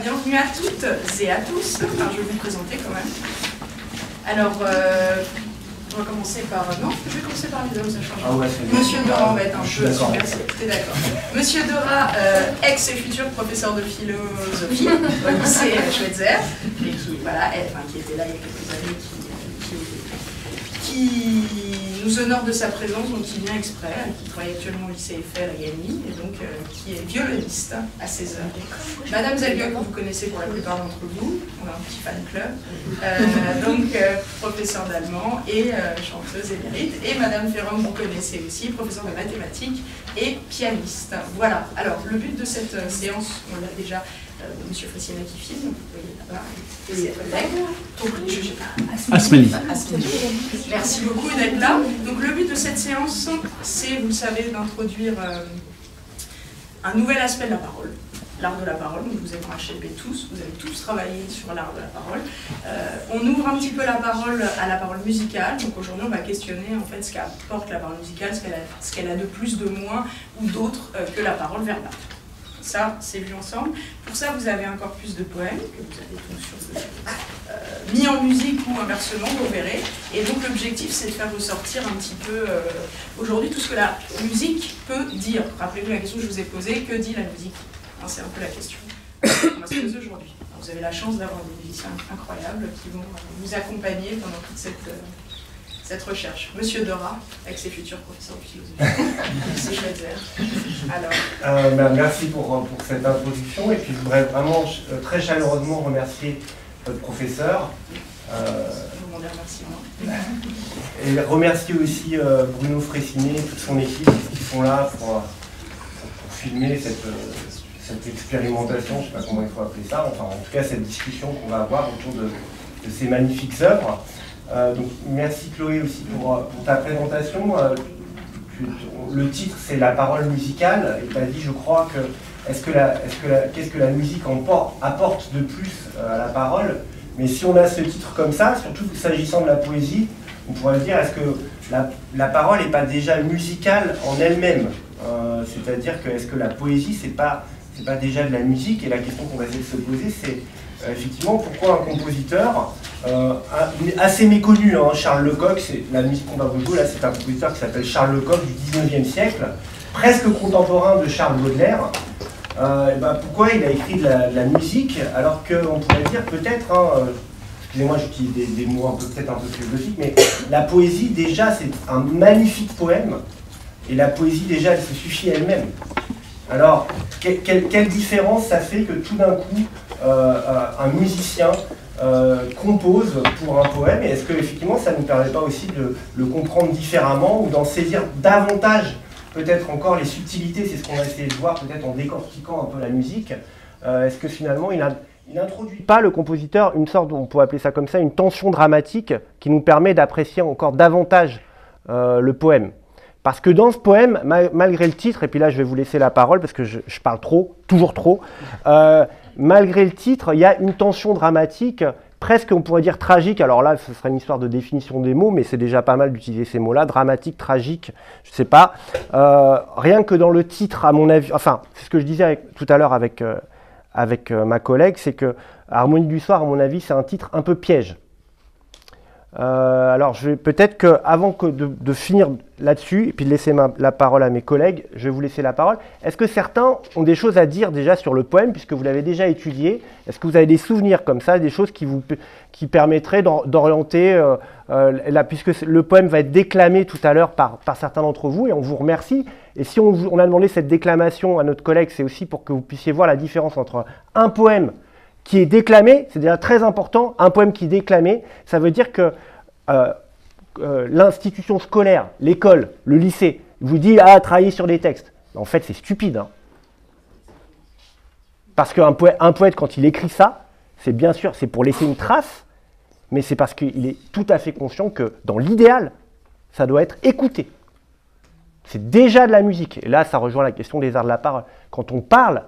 bienvenue à toutes et à tous. Enfin, je vais vous présenter quand même. Alors, on va commencer par... Non, je vais commencer par les hommes, ça change. Ah ouais, Monsieur Dora, on va être un peu super, t'es d'accord. Monsieur Dora, ex et futur professeur de philosophie au lycée Schweitzer, et qui, voilà, qui était là il y a quelques années, qui nous honore de sa présence, donc qui vient exprès, qui travaille actuellement au lycée Eiffel à Gagny, et donc qui est violoniste à 16 heures. Madame Zellweger, que vous connaissez pour la plupart d'entre vous, on a un petit fan club, donc professeur d'allemand et chanteuse émérite, et Madame Ferron, vous connaissez aussi, professeur de mathématiques et pianiste. Voilà, alors le but de cette séance, on l'a déjà, Monsieur Frissina qui filme, vous voyez là-bas, et ses collègues. Donc, Asmani. Merci beaucoup d'être là. Donc le but de cette séance, c'est, vous le savez, d'introduire un nouvel aspect de la parole, l'art de la parole. Donc vous êtes en HLP tous, vous avez tous travaillé sur l'art de la parole. On ouvre un petit peu la parole à la parole musicale. Donc aujourd'hui, on va questionner en fait ce qu'apporte la parole musicale, ce qu'elle a de plus, de moins ou d'autre que la parole verbale. Ça, c'est vu ensemble. Pour ça, vous avez un corpus de poèmes que vous avez donc mis en musique ou inversement, vous verrez. Et donc l'objectif, c'est de faire ressortir un petit peu aujourd'hui tout ce que la musique peut dire. Rappelez-vous la question que je vous ai posée, que dit la musique? C'est un peu la question qu'on va se poser aujourd'hui. Vous avez la chance d'avoir des musiciens incroyables qui vont vous accompagner pendant toute cette recherche. Monsieur Dora, avec ses futurs professeurs de philosophie. Merci Schweitzer. Alors. Merci pour cette introduction, et puis je voudrais vraiment très chaleureusement remercier votre professeur. Je vous demande remerciement. Et remercier aussi Bruno Fressinet et toute son équipe qui sont là pour filmer cette expérimentation, je ne sais pas comment il faut appeler ça, enfin en tout cas cette discussion qu'on va avoir autour de ces magnifiques œuvres. Donc merci Chloé aussi pour ta présentation. Le titre c'est la parole musicale, et tu as dit, je crois, que qu'est-ce que la musique apporte de plus à la parole. Mais si on a ce titre comme ça, surtout s'agissant de la poésie, on pourrait se dire, est-ce que la parole n'est pas déjà musicale en elle-même? C'est-à-dire que est-ce que la poésie c'est pas déjà de la musique? Et la question qu'on va essayer de se poser, c'est effectivement pourquoi un compositeur assez méconnu, hein, Charles Lecoq, c'est la musique qu'on va vous jouer là, c'est un compositeur qui s'appelle Charles Lecoq du 19e siècle, presque contemporain de Charles Baudelaire. Pourquoi il a écrit de la musique, alors qu'on pourrait dire peut-être, excusez-moi j'utilise des mots peut-être un peu philosophiques, mais la poésie déjà c'est un magnifique poème, et la poésie déjà elle se suffit elle-même. Alors quelle différence ça fait que tout d'un coup un musicien compose pour un poème, et est-ce que effectivement ça ne nous permet pas aussi de le comprendre différemment, ou d'en saisir davantage peut-être encore les subtilités? C'est ce qu'on va essayer de voir peut-être en décortiquant un peu la musique. Est-ce que finalement il n'introduit pas, le compositeur, une sorte, on peut appeler ça comme ça, une tension dramatique qui nous permet d'apprécier encore davantage le poème? Parce que dans ce poème, malgré le titre, et puis là je vais vous laisser la parole parce que je parle trop, toujours trop, malgré le titre, il y a une tension dramatique, presque on pourrait dire tragique. Alors là, ce serait une histoire de définition des mots, mais c'est déjà pas mal d'utiliser ces mots-là, dramatique, tragique, je sais pas. Rien que dans le titre, à mon avis, enfin, c'est ce que je disais tout à l'heure avec ma collègue, c'est que Harmonie du soir, à mon avis, c'est un titre un peu piège. Alors, je vais peut-être qu'avant de finir là-dessus, et puis de laisser la parole à mes collègues, je vais vous laisser la parole. Est-ce que certains ont des choses à dire déjà sur le poème, puisque vous l'avez déjà étudié? Est-ce que vous avez des souvenirs comme ça, des choses qui permettraient d'orienter, puisque le poème va être déclamé tout à l'heure par certains d'entre vous, et on vous remercie. Et si on a demandé cette déclamation à notre collègue, c'est aussi pour que vous puissiez voir la différence entre un poème qui est déclamé, c'est déjà très important, un poème qui est déclamé, ça veut dire que l'institution scolaire, l'école, le lycée, vous dit « Ah, travailler sur des textes ». En fait, c'est stupide. Hein. Parce qu'un poète, quand il écrit ça, c'est bien sûr, c'est pour laisser une trace, mais c'est parce qu'il est tout à fait conscient que, dans l'idéal, ça doit être écouté. C'est déjà de la musique. Et là, ça rejoint la question des arts de la parole. Quand on parle,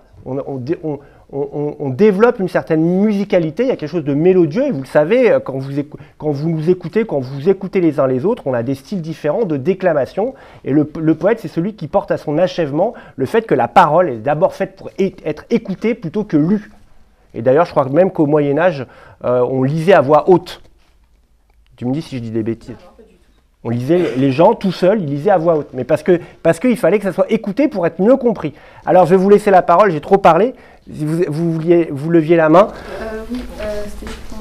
on développe une certaine musicalité, il y a quelque chose de mélodieux, et vous le savez, quand vous nous écoutez, quand vous écoutez les uns les autres, on a des styles différents de déclamation, et le poète, c'est celui qui porte à son achèvement le fait que la parole est d'abord faite pour être écoutée plutôt que lue. Et d'ailleurs, je crois même qu'au Moyen-Âge, on lisait à voix haute. Tu me dis si je dis des bêtises. On lisait, les gens tout seuls, ils lisaient à voix haute. Mais parce qu'il fallait que ça soit écouté pour être mieux compris. Alors, je vais vous laisser la parole, j'ai trop parlé. Si vous leviez la main. Oui, c'était pour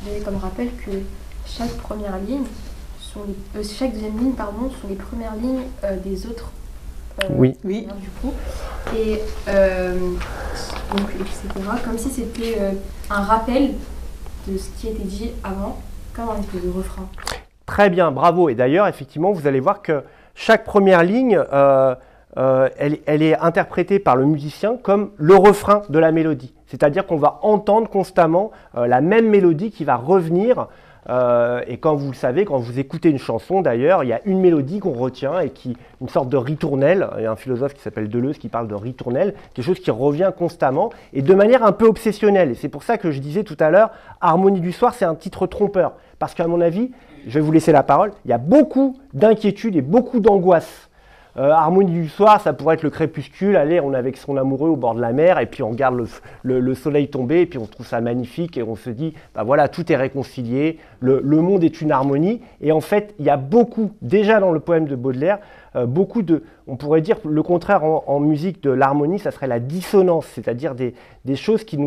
donner comme rappel que chaque première ligne, chaque deuxième ligne, pardon, sont les premières lignes des autres. Oui. Du coup. Et donc, etc. Comme si c'était un rappel de ce qui était dit avant, comme un espèce de refrain. Très bien, bravo. Et d'ailleurs, effectivement, vous allez voir que chaque première ligne, elle est interprétée par le musicien comme le refrain de la mélodie. C'est-à-dire qu'on va entendre constamment la même mélodie qui va revenir. Et quand vous le savez, quand vous écoutez une chanson d'ailleurs, il y a une mélodie qu'on retient et une sorte de ritournelle. Il y a un philosophe qui s'appelle Deleuze qui parle de ritournelle, quelque chose qui revient constamment et de manière un peu obsessionnelle. Et c'est pour ça que je disais tout à l'heure, Harmonie du soir, c'est un titre trompeur. Parce qu'à mon avis, je vais vous laisser la parole, il y a beaucoup d'inquiétudes et beaucoup d'angoisse. Harmonie du soir, ça pourrait être le crépuscule, allez, on est avec son amoureux au bord de la mer et puis on regarde le soleil tomber et puis on trouve ça magnifique et on se dit, bah voilà, tout est réconcilié, le monde est une harmonie. Et en fait, il y a beaucoup, déjà dans le poème de Baudelaire, on pourrait dire le contraire en musique de l'harmonie, ça serait la dissonance, c'est-à-dire des choses qui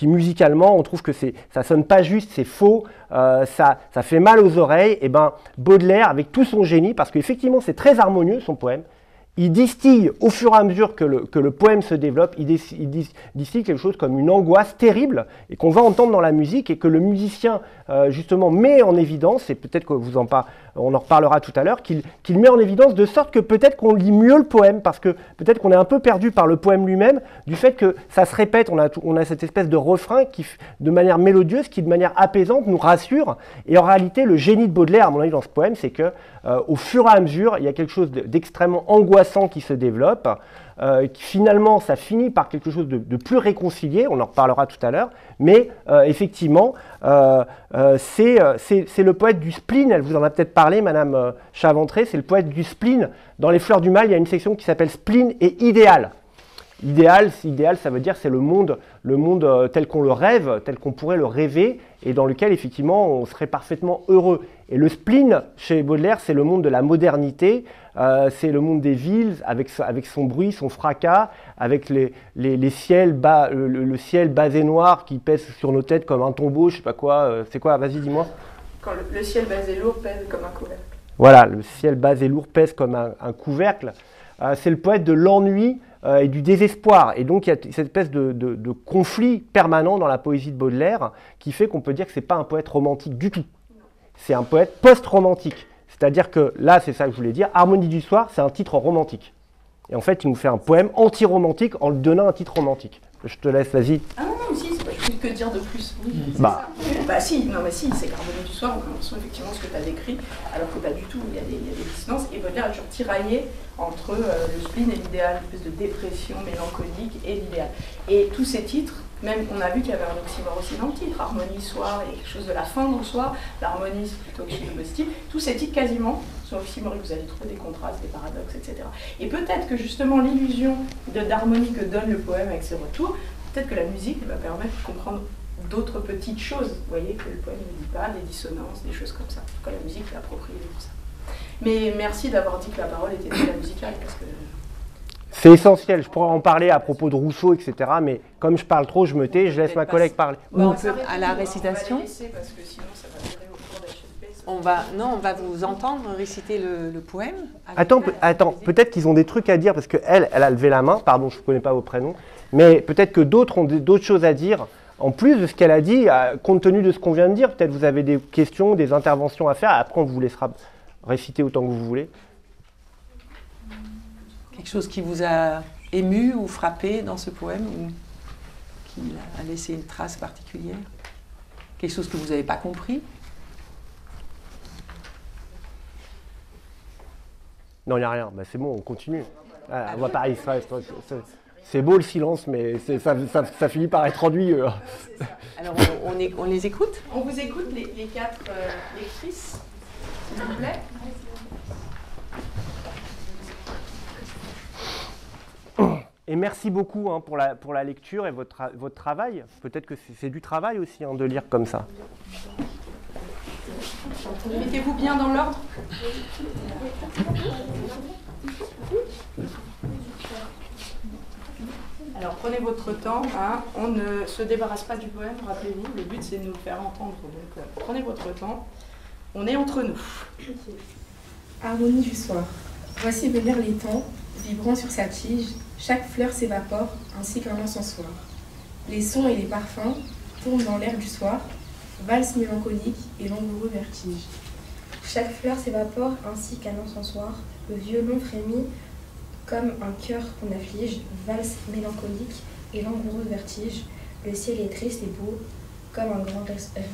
musicalement, on trouve que ça sonne pas juste, c'est faux, ça fait mal aux oreilles. Et ben Baudelaire, avec tout son génie, parce qu'effectivement c'est très harmonieux son poème, il distille au fur et à mesure que le poème se développe, il distille quelque chose comme une angoisse terrible et qu'on va entendre dans la musique et que le musicien justement met en évidence, et peut-être que on en reparlera tout à l'heure, qu'il met en évidence de sorte que peut-être qu'on lit mieux le poème parce que peut-être qu'on est un peu perdu par le poème lui-même du fait que ça se répète, on a cette espèce de refrain qui, de manière mélodieuse, qui de manière apaisante nous rassure. Et en réalité, le génie de Baudelaire, à mon avis, dans ce poème, c'est que au fur et à mesure, il y a quelque chose d'extrêmement angoissant qui se développe, qui finalement, ça finit par quelque chose de plus réconcilié, on en reparlera tout à l'heure, mais effectivement, c'est le poète du spleen, elle vous en a peut-être parlé, Madame Chavantré, c'est le poète du spleen. Dans Les Fleurs du Mal, il y a une section qui s'appelle Spleen et idéal. Idéal, ça veut dire c'est le monde tel qu'on le rêve, tel qu'on pourrait le rêver, et dans lequel effectivement on serait parfaitement heureux. Et le spleen, chez Baudelaire, c'est le monde de la modernité, c'est le monde des villes, avec son bruit, son fracas, avec les ciels bas, le ciel bas et noir qui pèse sur nos têtes comme un tombeau, je sais pas quoi, c'est quoi, vas-y dis-moi. Quand le ciel bas et lourd pèse comme un couvercle. Voilà, le ciel bas et lourd pèse comme un couvercle. C'est le poète de l'ennui et du désespoir. Et donc il y a cette espèce de conflit permanent dans la poésie de Baudelaire qui fait qu'on peut dire que ce n'est pas un poète romantique du tout. C'est un poète post-romantique. C'est-à-dire que là, c'est ça que je voulais dire, Harmonie du soir, c'est un titre romantique. Et en fait, il nous fait un poème anti-romantique en lui donnant un titre romantique. Je te laisse, vas-y. Ah non, si, c'est pas juste que dire de plus. Oui, bah si, non mais si, c'est qu'Harmonie du soir, on a l'impression effectivement ce que tu as décrit, alors que pas du tout, il y a des dissonances, et Baudelaire a toujours tiraillé entre le spleen et l'idéal, une espèce de dépression mélancolique et l'idéal. Et tous ces titres, même on a vu qu'il y avait un oxymore aussi dans le titre, Harmonie soir, il y a quelque chose de la fin dans le soir, l'harmonie c'est plutôt quelque chose de positif, tous ces titres quasiment sont oxymoriques, vous allez trouver des contrastes, des paradoxes, etc. Et peut-être que justement l'illusion d'harmonie que donne le poème avec ses retours, peut-être que la musique va permettre de comprendre d'autres petites choses, vous voyez, que le poème ne dit pas, des dissonances, des choses comme ça. En tout cas, la musique est appropriée pour ça. Mais merci d'avoir dit que la parole était déjà musicale, parce que... C'est essentiel, je pourrais en parler à propos de Rousseau, etc. Mais comme je parle trop, je me tais, je laisse ma collègue parler. On peut, à la récitation, on va vous entendre réciter le poème. Attends, peut-être qu'ils ont des trucs à dire, parce qu'elle a levé la main, pardon, je ne connais pas vos prénoms, mais peut-être que d'autres ont d'autres choses à dire, en plus de ce qu'elle a dit, compte tenu de ce qu'on vient de dire. Peut-être vous avez des questions, des interventions à faire, après on vous laissera réciter autant que vous voulez. Quelque chose qui vous a ému ou frappé dans ce poème, ou qui a laissé une trace particulière? Quelque chose que vous n'avez pas compris? Non, il n'y a rien. Bah, c'est bon, on continue. On va pas, c'est beau le silence, mais ça finit par être ennuyeux. Alors, on les écoute? On vous écoute, les quatre lectrices, s'il vous plaît. Et merci beaucoup hein, pour la lecture et votre travail. Peut-être que c'est du travail aussi hein, de lire comme ça. Mettez-vous bien dans l'ordre. Alors prenez votre temps, hein. On ne se débarrasse pas du poème, rappelez-vous, le but c'est de nous le faire entendre. Donc prenez votre temps, on est entre nous. Harmonie du soir. Voici venir les temps, vibrant sur sa tige, chaque fleur s'évapore, ainsi qu'un encensoir. Les sons et les parfums tournent dans l'air du soir, valse mélancolique et langoureux vertige. Chaque fleur s'évapore, ainsi qu'un encensoir, le violon frémit comme un cœur qu'on afflige, valse mélancolique et langoureux vertige. Le ciel est triste et beau, comme un grand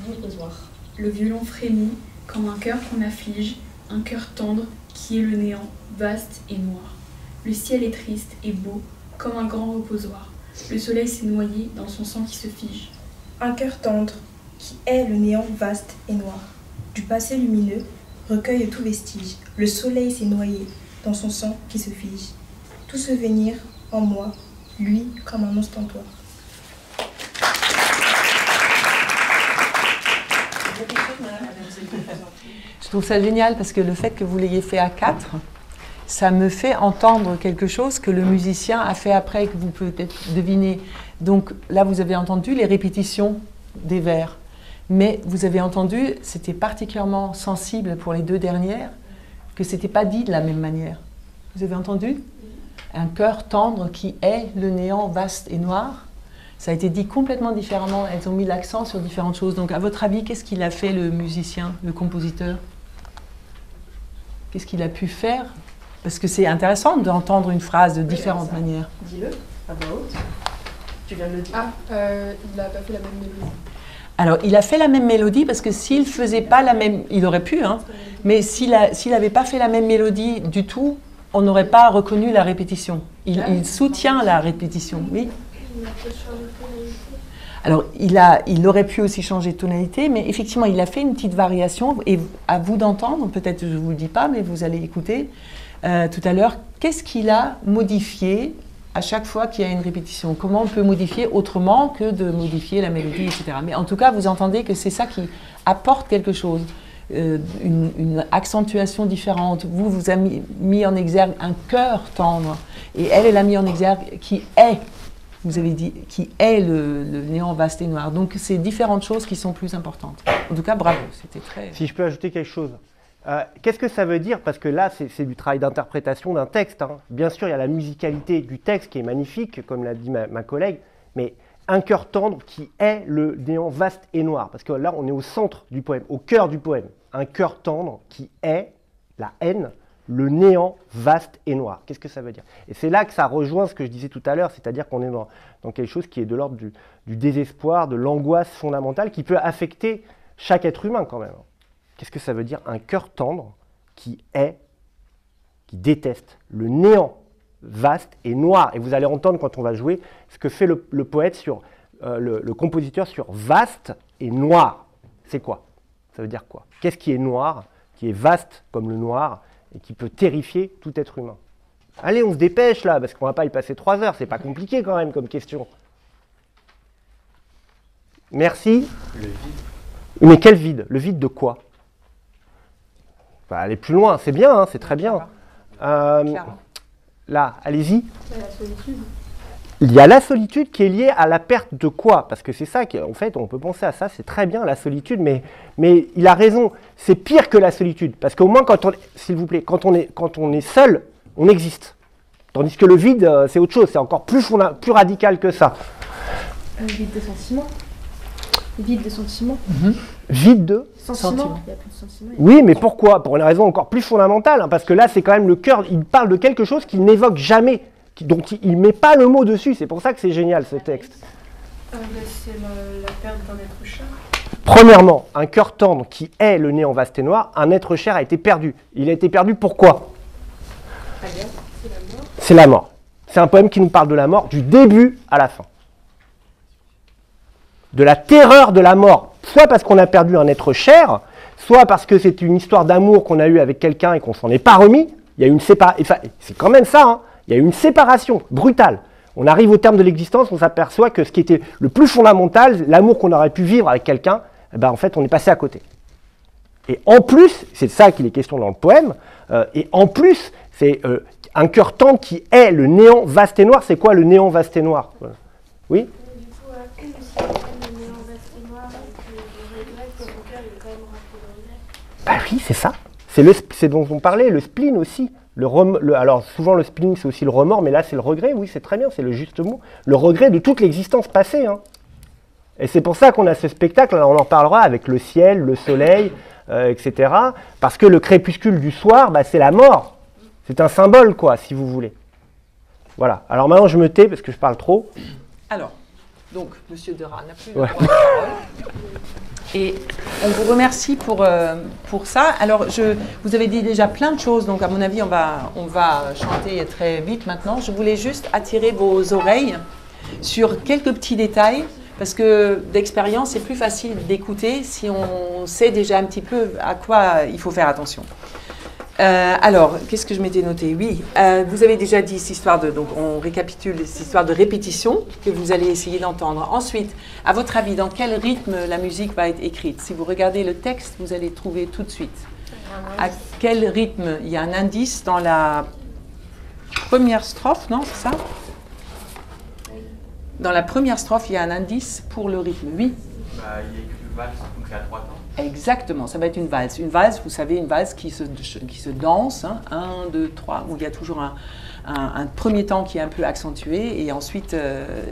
reposoir. Le violon frémit comme un cœur qu'on afflige, un cœur tendre qui est le néant, vaste et noir. Le ciel est triste et beau, comme un grand reposoir. Le soleil s'est noyé dans son sang qui se fige. Un cœur tendre qui est le néant vaste et noir. Du passé lumineux recueille tout vestige. Le soleil s'est noyé dans son sang qui se fige. Tout ce venir en moi, lui comme un ostentoire. Je trouve ça génial parce que le fait que vous l'ayez fait à 4, ça me fait entendre quelque chose que le musicien a fait après, que vous pouvez peut-être deviner. Donc là, vous avez entendu les répétitions des vers. Mais vous avez entendu, c'était particulièrement sensible pour les 2 dernières, que ce n'était pas dit de la même manière. Vous avez entendu? Un cœur tendre qui est le néant vaste et noir. Ça a été dit complètement différemment. Elles ont mis l'accent sur différentes choses. Donc à votre avis, qu'est-ce qu'il a fait le musicien, le compositeur? Qu'est-ce qu'il a pu faire? Parce que c'est intéressant d'entendre une phrase de différentes manières. Dis-le à voix haute. Tu viens de le dire. Il n'a pas fait la même mélodie. Alors, il a fait la même mélodie parce que s'il ne faisait pas la même... Il aurait pu, hein, mais s'il n'avait pas fait la même mélodie du tout, on n'aurait pas reconnu la répétition. Il soutient la répétition, oui. Alors, il aurait pu aussi changer de tonalité, mais effectivement, il a fait une petite variation. Et à vous d'entendre, peut-être je ne vous le dis pas, mais vous allez écouter tout à l'heure, qu'est-ce qu'il a modifié à chaque fois qu'il y a une répétition? Comment on peut modifier autrement que de modifier la mélodie, etc. Mais en tout cas, vous entendez que c'est ça qui apporte quelque chose, une accentuation différente. Vous avez mis en exergue un cœur tendre, et elle a mis en exergue qui est, vous avez dit, qui est le néant vaste et noir. Donc c'est différentes choses qui sont plus importantes. En tout cas, bravo, c'était très... Si je peux ajouter quelque chose. Qu'est-ce que ça veut dire? Parce que là, c'est du travail d'interprétation d'un texte. Hein. Bien sûr, il y a la musicalité du texte qui est magnifique, comme l'a dit ma collègue, mais un cœur tendre qui est le néant vaste et noir. Parce que là, on est au centre du poème, au cœur du poème. Un cœur tendre qui est, la haine, le néant vaste et noir. Qu'est-ce que ça veut dire? Et c'est là que ça rejoint ce que je disais tout à l'heure, c'est-à-dire qu'on est dans quelque chose qui est de l'ordre du désespoir, de l'angoisse fondamentale, qui peut affecter chaque être humain quand même. Qu'est-ce que ça veut dire? Un cœur tendre qui déteste le néant vaste et noir. Et vous allez entendre quand on va jouer ce que fait le poète sur le compositeur sur vaste et noir. C'est quoi? Ça veut dire quoi? Qu'est-ce qui est noir, qui est vaste comme le noir et qui peut terrifier tout être humain? Allez, on se dépêche là, parce qu'on ne va pas y passer 3 heures. C'est pas compliqué quand même comme question. Merci. Le vide. Mais quel vide? Le vide de quoi? Aller plus loin, c'est bien, hein, c'est très bien. Là, allez-y. La solitude. Il y a la solitude qui est liée à la perte de quoi? Parce que c'est ça, en fait, on peut penser à ça, c'est très bien la solitude, mais il a raison, c'est pire que la solitude. Parce qu'au moins, s'il vous plaît, quand on est seul, on existe. Tandis que le vide, c'est autre chose, c'est encore plus radical que ça. Vide de sentiments. Vide de sentiments. Vide de sentiments. Il n'y a plus de sentiments. Oui, mais pourquoi? Pour une raison encore plus fondamentale, hein, parce que là, c'est quand même le cœur, il parle de quelque chose qu'il n'évoque jamais, dont il ne met pas le mot dessus. C'est pour ça que c'est génial, ce texte. C'est la perte d'un être cher. Premièrement, un cœur tendre qui est le néant vaste et noir, un être cher a été perdu. Il a été perdu pourquoi? C'est la mort. C'est un poème qui nous parle de la mort du début à la fin. De la terreur de la mort, soit parce qu'on a perdu un être cher, soit parce que c'est une histoire d'amour qu'on a eue avec quelqu'un et qu'on s'en est pas remis. Il y a une séparation, enfin, c'est quand même ça, hein. Il y a eu une séparation brutale. on arrive au terme de l'existence, on s'aperçoit que ce qui était le plus fondamental, l'amour qu'on aurait pu vivre avec quelqu'un, eh ben, en fait, on est passé à côté. Et en plus, c'est de ça qu'il est question dans le poème, et en plus, c'est un cœur tendre qui est le néant vaste et noir. C'est quoi le néant vaste et noir? Oui? Du coup, le néant vaste et noir, le regret, son cœur est quand même rempli de regret. Bah oui, c'est ça. C'est dont on parlait, le spleen aussi. Alors souvent le spleen c'est aussi le remords, mais là c'est le regret, oui c'est très bien, c'est le juste mot. Le regret de toute l'existence passée. Hein. Et c'est pour ça qu'on a ce spectacle, alors on en parlera avec le ciel, le soleil, etc. Parce que le crépuscule du soir, bah, c'est la mort. C'est un symbole quoi, si vous voulez. Voilà, alors maintenant je me tais parce que je parle trop. Alors, donc, Monsieur Dera n'a plus le droit de parole. Et on vous remercie pour ça. Alors, vous avez dit déjà plein de choses, donc à mon avis, on va chanter très vite maintenant. Je voulais juste attirer vos oreilles sur quelques petits détails, parce que d'expérience, c'est plus facile d'écouter si on sait déjà un petit peu à quoi il faut faire attention. Alors, qu'est-ce que je m'étais noté? Oui, vous avez déjà dit cette histoire de... Donc, on récapitule cette histoire de répétition que vous allez essayer d'entendre. Ensuite, à votre avis, dans quel rythme la musique va être écrite? Si vous regardez le texte, vous allez trouver tout de suite. À quel rythme? Il y a un indice dans la première strophe, non? C'est ça? Dans la première strophe, il y a un indice pour le rythme. Oui? Il y a écrit valse, donc c'est à 3 temps. Exactement, ça va être une valse. Une valse, vous savez, une valse qui se danse, hein, 1, 2, 3, où il y a toujours un premier temps qui est un peu accentué et ensuite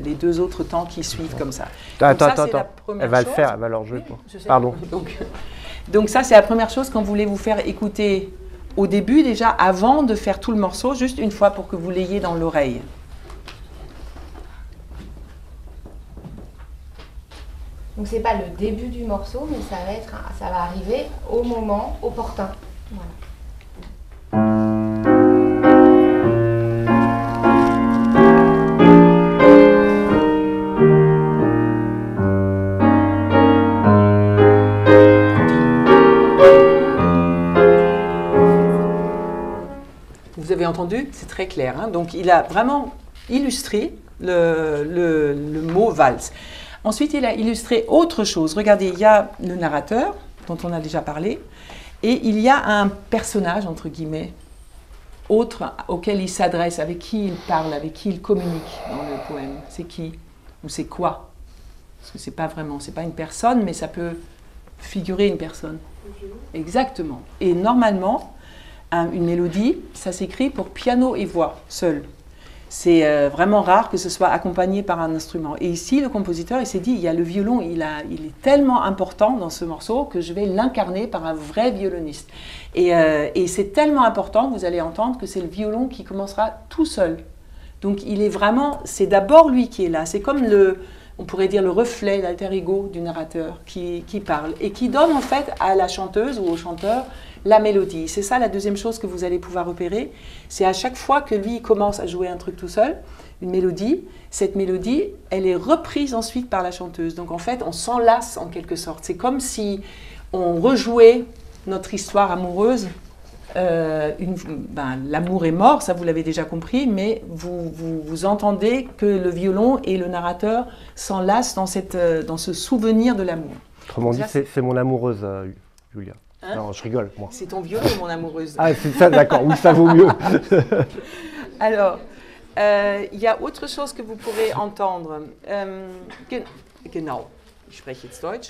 les deux autres temps qui suivent comme ça. Attends, elle va le faire, elle va leur jouer. Pardon. Donc ça, c'est la première chose qu'on voulait vous faire écouter au début déjà, avant de faire tout le morceau, juste une fois pour que vous l'ayez dans l'oreille. Donc c'est pas le début du morceau, mais ça va arriver au moment opportun. Voilà. Vous avez entendu? C'est très clair. Hein? Donc il a vraiment illustré le mot valse. Ensuite, il a illustré autre chose. Regardez, il y a le narrateur, dont on a déjà parlé, et il y a un personnage, entre guillemets, autre auquel il s'adresse, avec qui il parle, avec qui il communique dans le poème. C'est qui? Ou c'est quoi? Parce que c'est pas vraiment, c'est pas une personne, mais ça peut figurer une personne. Exactement. Et normalement, une mélodie, ça s'écrit pour piano et voix, seul. C'est vraiment rare que ce soit accompagné par un instrument. Et ici, le compositeur, il s'est dit, il y a le violon, il est tellement important dans ce morceau que je vais l'incarner par un vrai violoniste. Et c'est tellement important, vous allez entendre, que c'est le violon qui commencera tout seul. Donc il est vraiment, c'est d'abord lui qui est là. C'est comme on pourrait dire le reflet, l'alter ego du narrateur qui parle et qui donne en fait à la chanteuse ou au chanteur la mélodie. C'est ça la deuxième chose que vous allez pouvoir repérer. C'est à chaque fois que lui commence à jouer un truc tout seul, une mélodie, cette mélodie, elle est reprise ensuite par la chanteuse. Donc en fait, on s'enlace en quelque sorte. C'est comme si on rejouait notre histoire amoureuse. L'amour est mort, ça vous l'avez déjà compris, mais vous entendez que le violon et le narrateur s'enlacent dans ce souvenir de l'amour. Autrement dit, c'est mon amoureuse, Julia. Hein? Non, je rigole, moi. C'est ton violon, mon amoureuse. Ah, c'est ça, d'accord, oui, ça vaut mieux. Alors, il y a autre chose que vous pourrez entendre. Genau, ich spreche jetzt Deutsch.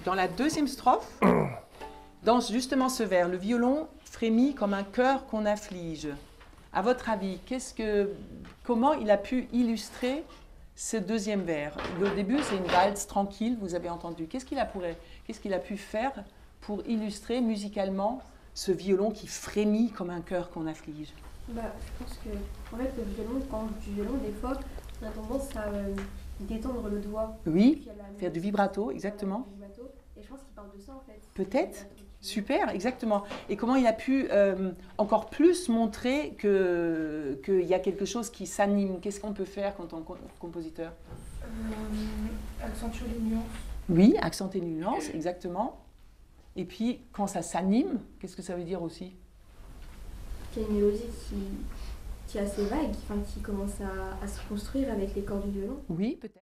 Dans la deuxième strophe, dans justement ce vers, le violon frémit comme un cœur qu'on afflige. À votre avis, comment il a pu illustrer ce deuxième vers? Le début, c'est une valse tranquille, vous avez entendu. Qu'est-ce qu'il a pu faire pour illustrer musicalement ce violon qui frémit comme un cœur qu'on afflige? Je pense que, en fait, le violon, quand on joue du violon, des fois, on a tendance à détendre le doigt. Oui, faire du vibrato, exactement. Et je pense qu'il parle de ça, en fait. Peut-être. Super, exactement. Et comment il a pu encore plus montrer qu'il y a quelque chose qui s'anime? Qu'est-ce qu'on peut faire quand on est compositeur? Accentuer les nuances. Oui, accentuer les nuances, exactement. Et puis, quand ça s'anime, qu'est-ce que ça veut dire aussi? qu'il y a une mélodie qui est assez vague, enfin, qui commence à se construire avec les cordes du violon. Oui, peut-être.